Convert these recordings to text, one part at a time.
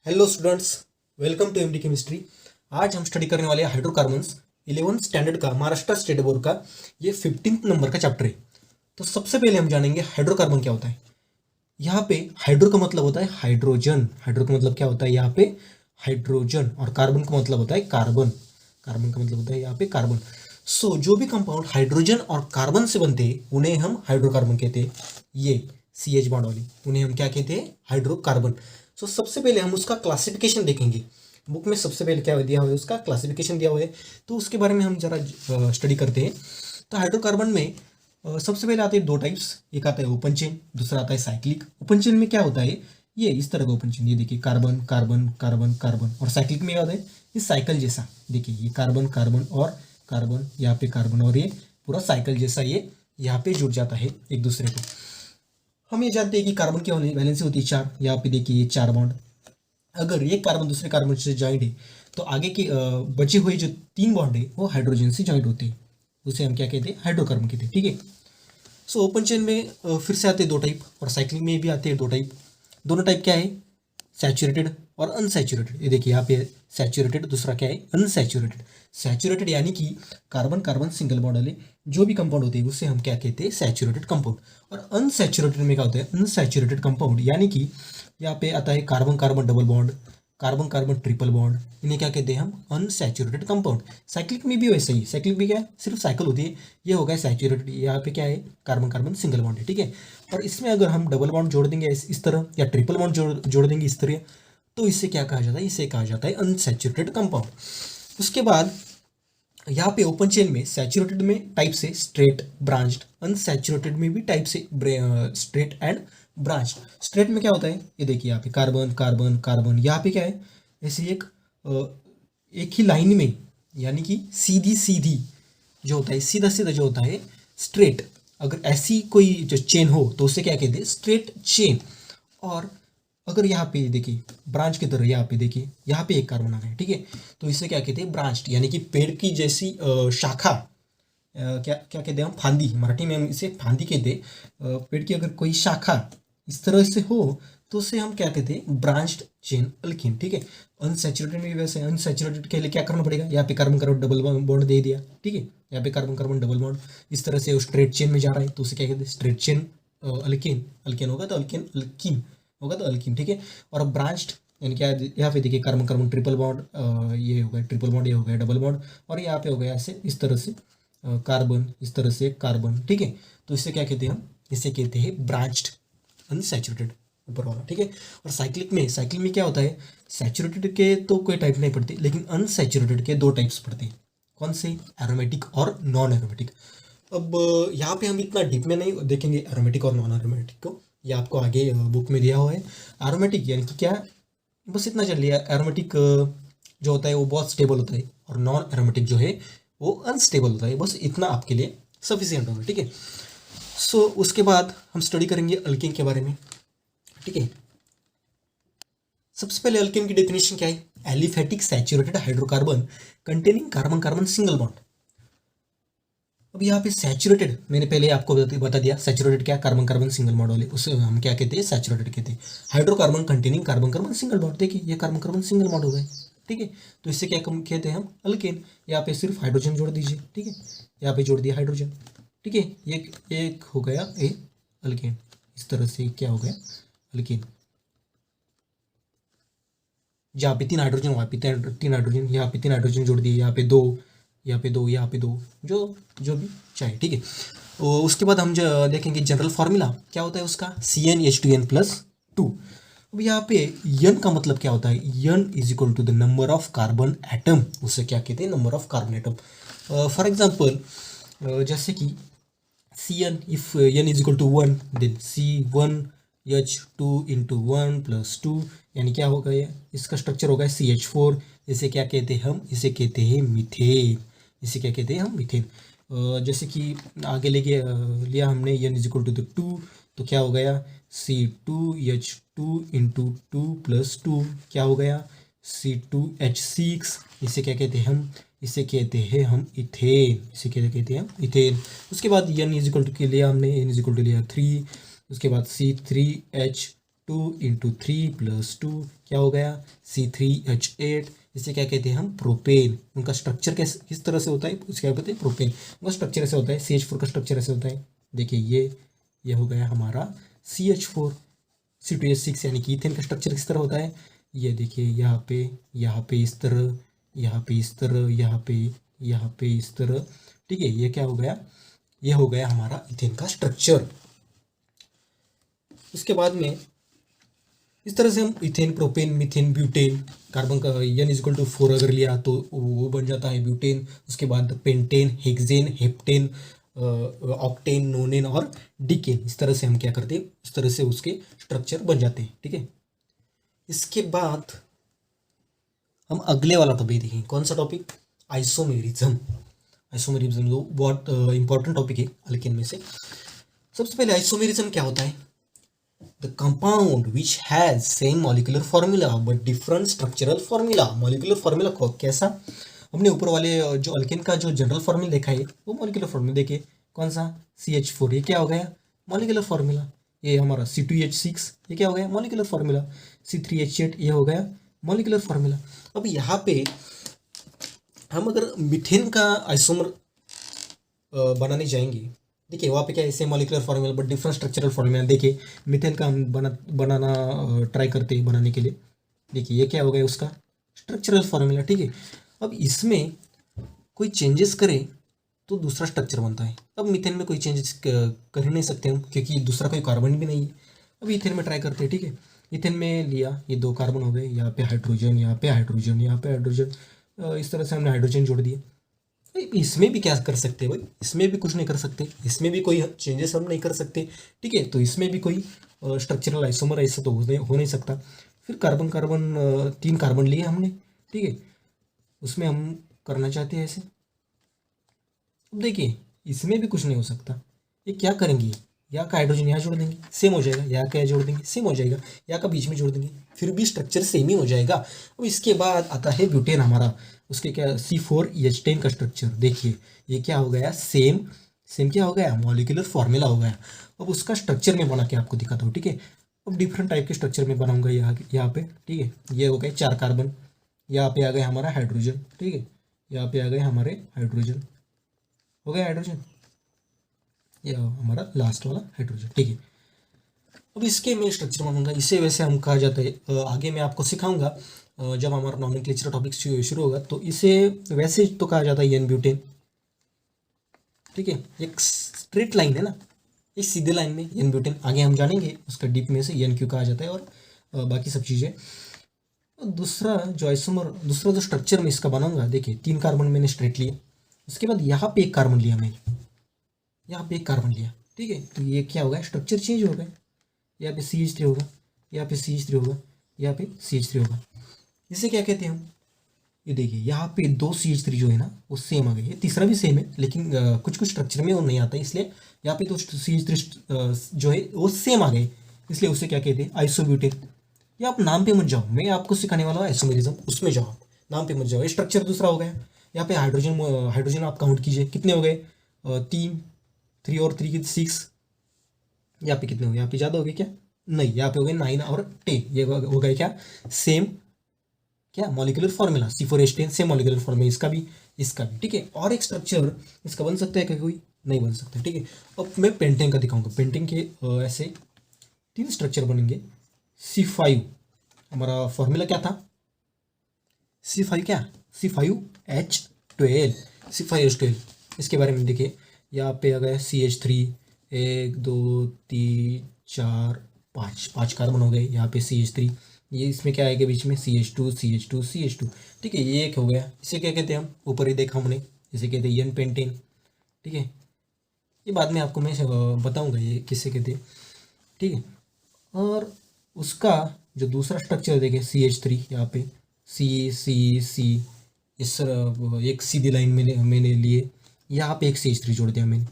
Hello students, welcome to MD chemistry. आज हम study करने वाले हैं हाइड्रोकार्बन्स 11th स्टैंडर्ड का, महाराष्ट्र स्टेट बोर्ड का। ये 15th नंबर का चैप्टर है। तो सबसे पहले हम जानेंगे हाइड्रोकार्बन क्या होता है। यहाँ पे हाइड्रो का मतलब होता है हाइड्रोजन। हाइड्रो का मतलब क्या होता है यहाँ पे हाइड्रोजन, और कार्बन का मतलब होता है कार्बन। कार्बन का मतलब होता है यहाँ पे कार्बन। सो जो भी कंपाउंड हाइड्रोजन और कार्बन से बनते हैं उन्हें हम हाइड्रोकार्बन कहते हैं। ये CH बॉन्ड वाली, उन्हें हम क्या कहते हैं, हाइड्रोकार्बन। सो सबसे पहले हम उसका क्लासिफिकेशन देखेंगे। बुक में सबसे पहले क्या दिया हुआ है, उसका क्लासिफिकेशन दिया हुआ है, तो उसके बारे में हम जरा स्टडी करते हैं। तो हाइड्रोकार्बन में सबसे पहले आते हैं दो टाइप्स। एक आता है ओपन चेन, दूसरा आता है साइक्लिक। ओपन चेन में क्या होता है, ये इस तरह का ओपन चेन, ये देखिए कार्बन कार्बन कार्बन कार्बन। और साइक्लिक में क्या होता है, इस साइकिल जैसा, देखिए ये कार्बन कार्बन और कार्बन, यहाँ पे कार्बन, और ये पूरा साइकिल जैसा ये यहाँ पे जुड़ जाता है एक दूसरे को। हम ये जानते हैं कि कार्बन की वैलेंसी होती है 4। यहाँ पे देखिए ये 4 बॉन्ड। अगर एक कार्बन दूसरे कार्बन से ज्वाइंट है तो आगे के बचे हुए जो 3 बॉन्ड है वो हाइड्रोजन से ज्वाइंट होते हैं। उसे हम क्या कहते हैं, हाइड्रोकार्बन कहते हैं। ठीक है। सो ओपन चेन में फिर से आते हैं 2 टाइप, और साइक्लिंग में भी आते हैं 2 टाइप। दोनों टाइप क्या है, सैचुरेटेड और अनसैचुरेटेड। ये देखिए यहाँ पे सैचुरेटेड, दूसरा क्या है, अनसैचुरेटेड। सैचुरेटेड यानी कि कार्बन कार्बन सिंगल बॉन्ड वाले जो भी कंपाउंड होते हैं उससे हम क्या कहते हैं, सैचुरेटेड कंपाउंड। और अनसैचुरेटेड में क्या होता है, अनसैचुरेटेड कंपाउंड, यानी कि यहाँ पे आता है carbon carbon double bond, carbon carbon triple bond, इन्हें क्या कहते हैं हम, अनसैचुरेटेड कंपाउंड। साइक्लिक में भी वैसे ही, साइक्लिक में क्या है, सिर्फ साइकिल होती है। ये हो गया सैचुरेटेड, यहाँ पे क्या है, कार्बन कार्बन सिंगल बॉन्ड है। ठीक है। और इसमें अगर हम डबल बॉन्ड जोड़ देंगे इस तरह, या ट्रिपल बॉन्ड जोड़ देंगे इस तरह, तो इससे क्या कहा जाता है, इसे कहा जाता है अनसैचुरेटेड कंपाउंड। उसके बाद यहाँ पे ओपन चेन में सैचुरेटेड में टाइप से स्ट्रेट ब्रांच्ड, अनसैचुरेटेड में भी टाइप से स्ट्रेट एंड ब्रांच। स्ट्रेट में क्या होता है, ये देखिए यहाँ पे कार्बन कार्बन कार्बन, यहाँ पे क्या है, ऐसे एक ही लाइन में, यानी कि सीधी सीधी जो होता है, सीधा सीधा जो होता है स्ट्रेट। अगर ऐसी कोई जो चेन हो तो उसे क्या कहते हैं, स्ट्रेट चेन। और अगर यहाँ पे देखिए ब्रांच की तरह, यहाँ पे देखिए यहाँ पे एक कार्बन आ गया, ठीक है, तो इसे क्या कहते हैं, ब्रांच्ड, यानी कि पेड़ की जैसी शाखा, क्या क्या कहते हैं हम, फांदी, मराठी में हम इसे फांदी कहते हैं। पेड़ की अगर कोई शाखा इस तरह से हो तो उसे हम क्या कहते हैं, ब्रांच्ड चेन अल्कीन। ठीक है। अनसैचुरेटेड में भी वैसे, अनसैचुरेटेड के लिए क्या करना पड़ेगा, यहाँ पे कार्बन कार्बन डबल बॉन्ड दे दिया, ठीक है, यहाँ पे कार्बन कार्बन डबल बॉन्ड, इस तरह से स्ट्रेट चेन में जा रहा है तो उसे क्या कहते हैं, स्ट्रेट चेन अल्कीन। अल्कीन होगा तो अल्कीन, अल्कीन होगा तो अल्कीन। ठीक है। और ब्रांच्ड यानी क्या, यहाँ पे देखिए कार्बन कार्बन ट्रिपल बॉन्ड, ये हो गया ट्रिपल बॉन्ड, ये हो गया डबल बॉन्ड, और यहाँ पे हो गया ऐसे इस तरह से कार्बन, इस तरह से कार्बन। ठीक है। तो इसे क्या कहते हैं हम, इसे कहते हैं ब्रांच्ड अनसैचुरेटेड, ऊपर वाला। ठीक है। और साइक्लिक में क्या होता है, सैचुरेटेड के तो कोई टाइप नहीं पड़ते, लेकिन अनसैचुरेटेड के 2 टाइप्स पड़ते हैं। कौन से, एरोमेटिक और नॉन एरोमेटिक। अब यहाँ पे हम इतना डीप में नहीं देखेंगे एरोमेटिक और नॉन एरोमेटिक को, ये आपको आगे बुक में दिया हुआ है। एरोमेटिक यानी कि क्या, बस इतना चल लिया। एरोमेटिक जो होता है वो बहुत स्टेबल होता है, और नॉन एरोमेटिक जो है वो अनस्टेबल होता है। बस इतना आपके लिए सफिशियंट होगा। ठीक है। सो उसके बाद हम स्टडी करेंगे अल्कीन के बारे में। ठीक है। सबसे पहले अल्कीन की डेफिनेशन क्या है, aliphatic saturated hydrocarbon containing carbon carbon single bond. अब यहाँ पे सैचुरेटेड मैंने पहले आपको बता दिया, सैचुरेटेड क्या, कार्बन कार्बन सिंगल बॉन्ड वाले, उसे हम क्या कहते हैं, सैचुरेटेड कहते हैं। Hydrocarbon containing carbon carbon single bond, देखिए ये कार्बन कार्बन सिंगल बॉन्ड हो गए। ठीक है। तो इससे क्या कहते हैं हम, अल्केन। यहाँ पे सिर्फ हाइड्रोजन जोड़ दीजिए। ठीक है। यहाँ पे जोड़ दिया हाइड्रोजन। ठीक है। एक हो गया ए अल्केन, इस तरह से क्या हो गया, अल्केन। जहाँ पे 3 हाइड्रोजन, वहाँ पे 3 हाइड्रोजन, यहाँ पे 3 हाइड्रोजन जोड़ दिए, यहाँ पे 2, यहाँ पे 2, यहाँ पे 2, जो जो भी चाहे। ठीक है। उसके बाद हम जो देखेंगे जनरल फार्मूला क्या होता है उसका, CnH2n+2। अब यहाँ पे यन का मतलब क्या होता है, n is equal to the number of carbon atom, उसे क्या कहते हैं, number of carbon atom. For example जैसे कि Cn, if n is equal to 1 then C1H2 into 1+2, यानी क्या होगा, ये इसका स्ट्रक्चर होगा CH4। इसे क्या कहते हैं हम, इसे कहते हैं मीथेन। इसे क्या कहते हैं हम, मीथेन। जैसे कि आगे लेके लिया हमने n is equal to the 2, तो क्या हो गया, C2H2 इंटू 2+2, क्या हो गया, C2H6। इसे क्या कहते हैं हम, इसे कहते हैं हम इथेन। इसे क्या कहते हैं हम, इथेन। उसके बाद n इज इक्वल टू के लिया हमने, n इज इक्वल टू लिया 3, उसके बाद C3H 2 × 3 + 2 क्या हो गया, C3H8। इसे क्या कहते हैं हम, प्रोपेन। उनका स्ट्रक्चर किस तरह से होता है, उसे क्या कहते हैं, प्रोपेन। उनका स्ट्रक्चर ऐसे होता है, CH4 का स्ट्रक्चर ऐसे होता है। देखिए ये हो गया हमारा CH4। C2H6 यानी कि इथेन का स्ट्रक्चर किस तरह होता है, ये देखिए यहाँ पे इस तरह, यहाँ पे इस तरह, यहाँ पे इस तरह। ठीक है, ये क्या हो गया, ये हो गया हमारा इथेन का स्ट्रक्चर। उसके बाद में इस तरह से हम ethane, propane, methane, butane, carbon का N=4 अगर लिया तो वो बन जाता है ब्यूटेन। उसके बाद पेंटेन, हेक्सेन, हेप्टेन, ऑक्टेन, नोनेन और डिकेन। इस तरह से हम क्या करते हैं, इस तरह से उसके स्ट्रक्चर बन जाते हैं। ठीक है, इसके बाद हम अगले वाला टॉपिक देखेंगे। कौन सा टॉपिक, आइसोमेरिज्म। आइसोमेरिज्म जो बहुत इंपॉर्टेंट टॉपिक है अल्केन में से। सबसे पहले आइसोमेरिज्म क्या होता है, the compound which has same molecular formula but different structural formula। molecular formula को कैसा, हमने ऊपर वाले जो अल्केन का जो जनरल फॉर्मूला देखा है वो मॉलिक्यूलर फॉर्मूला देखिए, कौन सा, CH4, ये क्या हो गया, मॉलिक्यूलर फॉर्मूला। ये हमारा C2H6, ये क्या हो गया, मॉलिक्यूलर फॉर्मूला। C3H8, ये हो गया मॉलिक्यूलर फॉर्मूला। अब यहाँ पे हम अगर मीथेन का आइसोमर बनाने जाएंगे, देखिए वहाँ पे क्या है, same molecular formula but different structural formula. देखिए मीथेन का हम बनाना ट्राई करते हैं बनाने के लिए। देखिए ये क्या हो गया, उसका स्ट्रक्चरल फॉर्मूला। ठीक है, अब इसमें कोई चेंजेस करें तो दूसरा स्ट्रक्चर बनता है। अब मीथेन में कोई चेंजेस कर ही नहीं सकते हम, क्योंकि दूसरा कोई कार्बन भी नहीं है। अब इथेन में ट्राई करते हैं। ठीक है, इथेन में लिया, ये 2 कार्बन हो गए, यहाँ पे हाइड्रोजन, यहाँ पे हाइड्रोजन, यहाँ पे हाइड्रोजन, इस तरह से हमने हाइड्रोजन जोड़ दिए। इसमें भी क्या कर सकते हैं भाई, इसमें भी कुछ नहीं कर सकते, इसमें भी कोई चेंजेस हम नहीं कर सकते। ठीक है, तो इसमें भी कोई स्ट्रक्चरल आइसोमर ऐसा तो हो नहीं सकता। फिर कार्बन 3 कार्बन लिए हमने। ठीक है, उसमें हम करना चाहते हैं ऐसे। अब देखिए इसमें भी कुछ नहीं हो सकता, ये क्या करेंगे, यहाँ का हाइड्रोजन यहाँ जोड़ देंगे, सेम हो जाएगा, यहाँ का जोड़ देंगे, सेम हो जाएगा, यहाँ का बीच में जोड़ देंगे, फिर भी स्ट्रक्चर सेम ही हो जाएगा। अब इसके बाद आता है ब्यूटेन हमारा, उसके क्या C4H10 का स्ट्रक्चर। देखिए ये क्या हो गया, सेम सेम क्या हो गया, मॉलिक्यूलर फॉर्मूला हो गया। अब उसका स्ट्रक्चर में बना के आपको दिखाता हूँ। ठीक है, अब डिफरेंट टाइप के स्ट्रक्चर में बनाऊंगा यहाँ पे। ठीक है, ये हो गए 4 कार्बन, यहाँ पे आ गए हमारा हाइड्रोजन। ठीक है, यहाँ पे आ गए हमारे हाइड्रोजन, हो गया हाइड्रोजन, ये हमारा लास्ट वाला हाइड्रोजन। ठीक है, अब इसके मैं स्ट्रक्चर बनाऊंगा, इसे वैसे हम कहा जाता है, आगे मैं आपको सिखाऊंगा जब हमारा नॉमेनक्लेचर टॉपिक शुरू होगा, तो इसे वैसे तो कहा जाता है एन ब्यूटेन। ठीक है, एक स्ट्रेट लाइन है ना, एक सीधे लाइन में एन ब्यूटेन। आगे हम जानेंगे उसका डीप में से एन क्यों कहा जाता है और बाकी सब चीज़ें। दूसरा जो आइसोमर, दूसरा जो स्ट्रक्चर में इसका बनाऊंगा, देखिए 3 कार्बन मैंने स्ट्रेट लिए, उसके बाद यहाँ पे 1 कार्बन लिया मैंने, यहाँ पे 1 कार्बन लिया। ठीक है, तो ये क्या होगा, स्ट्रक्चर चेंज हो गया, यहाँ पे CH3 होगा, यहाँ पे CH3 होगा, यहाँ पे CH3 होगा। इसे क्या कहते हैं हम, ये देखिए यहाँ पे 2 CH3 जो है ना वो सेम आ गई है, तीसरा भी सेम है, लेकिन कुछ कुछ स्ट्रक्चर में वो नहीं आता है, इसलिए यहाँ पे 2 CH3 जो है वो सेम आ गए, इसलिए उसे क्या कहते हैं, आइसोब्यूटेन। या आप नाम पे मत जाओ, मैं आपको सिखाने वाला हूँ आइसोमेरिज्म, उसमें जाओ आप, नाम पे मत जाओ। ये स्ट्रक्चर दूसरा हो गया। यहाँ पे हाइड्रोजन आप काउंट कीजिए कितने हो गए, 3, 3 और 3 6। यहाँ पे कितने हो गए, यहाँ पे ज़्यादा हो गए क्या, नहीं, यहाँ पे हो गए 9 और 10। ये हो गए क्या, सेम क्या molecular formula, C4H10 same molecular formula, इसका भी। ठीक है, और एक स्ट्रक्चर इसका बन सकता है क्या, कोई नहीं बन सकता। ठीक है, अब मैं पेंटेन का दिखाऊंगा। पेंटेन के ऐसे 3 स्ट्रक्चर बनेंगे। C5 हमारा फॉर्मूला क्या था, C5 क्या, C5H12, C5H12। इसके बारे में देखिए, यहाँ पे आ गया CH3, 1 2 3 4 5 कार्बन हो गए, यहाँ पे CH3, ये इसमें क्या आएगा बीच में, CH2 CH2 CH2। ठीक है, ये एक हो गया। इसे क्या कहते हैं हम, ऊपर ही देखा हमने, इसे कहते हैं एन पेंटेन। ठीक है, ये बाद में आपको मैं बताऊंगा ये किससे कहते हैं। ठीक है, और उसका जो दूसरा स्ट्रक्चर देखें CH3, यहाँ पे C इस एक सीधी लाइन मैंने लिए, यहाँ पे एक CH3 जोड़ दिया मैंने,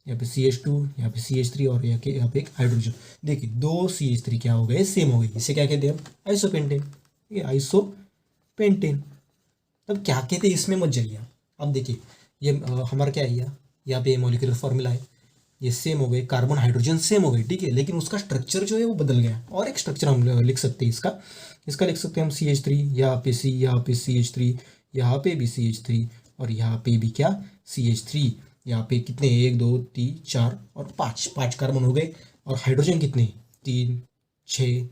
यहाँ पे CH2, यहाँ पे CH3 और यहाँ पे एक हाइड्रोजन। देखिए 2 CH3 क्या हो गए, सेम हो गए, इसे क्या कहते हैं हम, आइसोपेंटेन। ठीक है, आइसोपेंटेन। तब क्या कहते हैं, इसमें मत जाइए आप। अब देखिए ये हमारा क्या है, यहाँ पे मॉलिक्यूलर फॉर्मूला है, ये सेम हो गए, कार्बन हाइड्रोजन सेम हो गए, ठीक है, लेकिन उसका स्ट्रक्चर जो है वो बदल गया। और एक स्ट्रक्चर हम लिख सकते हैं इसका, लिख सकते हैं हम CH3, यहाँ पे C, यहाँ पे CH3, यहाँ पे भी CH3, और यहाँ पे भी क्या CH3। यहाँ पे कितने, 1 2 3 4 और 5 कार्बन हो गए। और हाइड्रोजन कितने, 3 6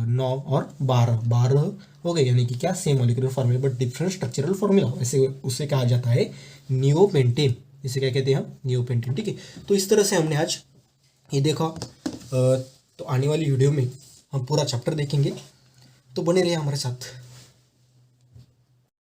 9 और 12 हो गए, यानी कि क्या same molecular formula but different structural formula, ऐसे उसे कहा जाता है नियोपेंटेन। इसे क्या कहते हैं हम, नियोपेंटेन, ठीक है। तो इस तरह से हमने आज ये देखा। तो आने वाली वीडियो में हम पूरा चैप्टर देखेंगे, तो बने रहिए हमारे साथ।